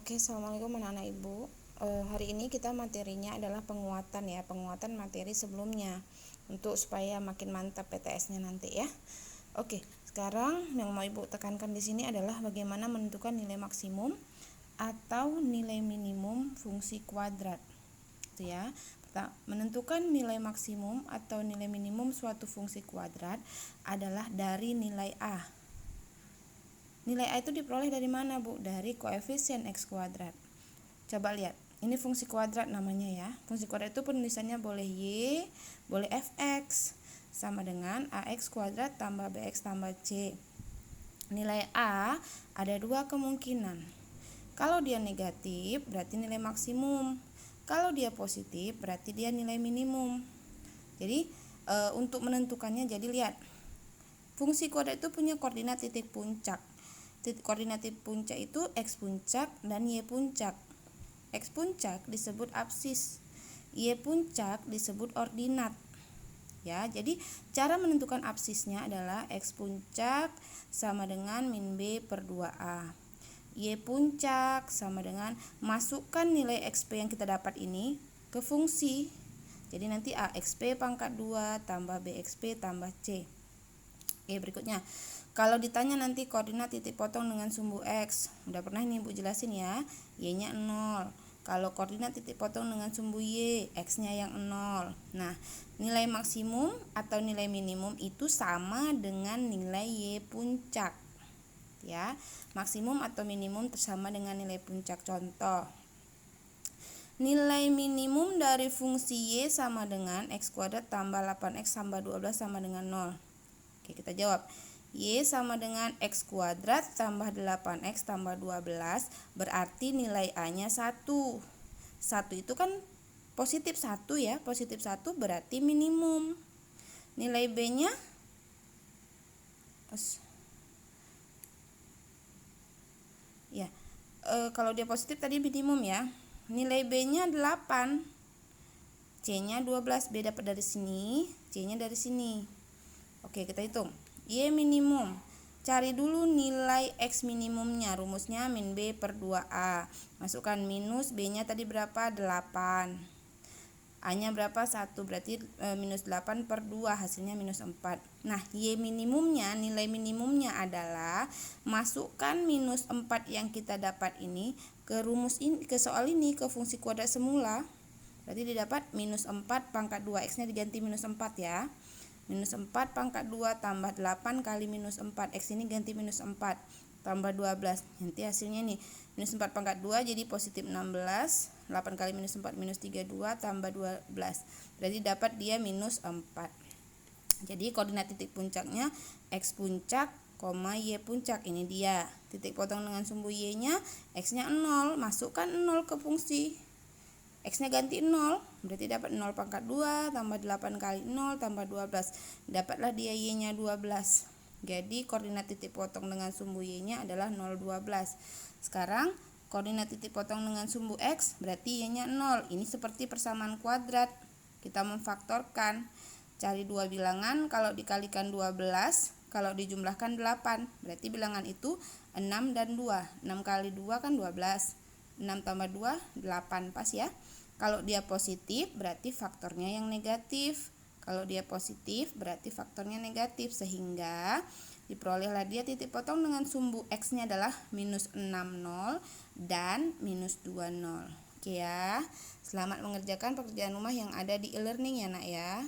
Oke, assalamualaikum anak-anak ibu. Hari ini kita materinya adalah penguatan ya, penguatan materi sebelumnya untuk supaya makin mantap PTS-nya nanti ya. Oke, sekarang yang mau ibu tekankan di sini adalah bagaimana menentukan nilai maksimum atau nilai minimum fungsi kuadrat. Itu ya. Menentukan nilai maksimum atau nilai minimum suatu fungsi kuadrat adalah dari nilai A. Nilai A itu diperoleh dari mana, Bu? Dari koefisien X kuadrat. Coba lihat, ini fungsi kuadrat namanya ya. Fungsi kuadrat itu penulisannya boleh Y, boleh Fx, sama dengan AX kuadrat tambah BX tambah C. Nilai A ada dua kemungkinan. Kalau dia negatif, berarti nilai maksimum. Kalau dia positif, berarti dia nilai minimum. Jadi, untuk menentukannya, jadi lihat. Fungsi kuadrat itu punya koordinat titik puncak. Koordinat titik puncak itu X puncak dan Y puncak. X puncak disebut absis, Y puncak disebut ordinat. Ya, jadi cara menentukan absisnya adalah X puncak sama dengan min B per 2A. Y puncak sama dengan masukkan nilai XP yang kita dapat ini ke fungsi. Jadi nanti AXP pangkat 2 tambah BXP tambah C. Oke, berikutnya. Kalau ditanya nanti koordinat titik potong dengan sumbu X, udah pernah ini Ibu jelasin ya, Y-nya 0. Kalau koordinat titik potong dengan sumbu Y, X-nya yang 0. Nah, nilai maksimum atau nilai minimum itu sama dengan nilai Y puncak. Ya, maksimum atau minimum sama dengan nilai puncak. Contoh, nilai minimum dari fungsi Y sama dengan X kuadrat tambah 8X tambah 12 sama dengan 0. Oke, kita jawab. Y sama dengan X kuadrat tambah 8X tambah 12, berarti nilai A-nya 1. 1 itu kan positif 1 ya, positif 1 berarti minimum. Nilai B-nya ya, kalau dia positif tadi minimum ya. Nilai B-nya 8, C-nya 12, B dapat dari sini, C-nya dari sini. Oke, kita hitung. Y minimum, cari dulu nilai X minimumnya, rumusnya min B per 2A. Masukkan minus, B-nya tadi berapa? 8. A-nya berapa? 1, berarti minus 8 per 2, hasilnya minus 4. Nah, Y minimumnya, nilai minimumnya adalah masukkan minus 4 yang kita dapat ini ke rumus ini, ke soal ini, ke fungsi kuadrat semula. Berarti didapat minus 4 pangkat 2, X-nya diganti minus 4 ya. Minus 4 pangkat 2 tambah 8 kali minus 4. X ini ganti minus 4 tambah 12. Nanti hasilnya nih, minus 4 pangkat 2 jadi positif 16. 8 kali minus 4 minus 32 tambah 12. Berarti dapat dia minus 4. Jadi koordinat titik puncaknya X puncak, Y puncak. Ini dia. Titik potong dengan sumbu Y-nya, X-nya 0. Masukkan 0 ke fungsi. X-nya ganti 0, berarti dapat 0 pangkat 2 tambah 8 kali 0 tambah 12. Dapatlah dia Y-nya 12. Jadi koordinat titik potong dengan sumbu Y-nya adalah 0, 12. Sekarang koordinat titik potong dengan sumbu X berarti Y-nya 0. Ini seperti persamaan kuadrat. Kita memfaktorkan. Cari dua bilangan, kalau dikalikan 12, kalau dijumlahkan 8. Berarti bilangan itu 6 dan 2. 6 kali 2 kan 12. 6 tambah 2, 8, pas ya. Kalau dia positif berarti faktornya yang negatif. Kalau dia positif berarti faktornya negatif, sehingga diperolehlah dia titik potong dengan sumbu X-nya adalah minus 60 dan minus 20. Oke ya. Selamat mengerjakan pekerjaan rumah yang ada di e-learning ya nak ya.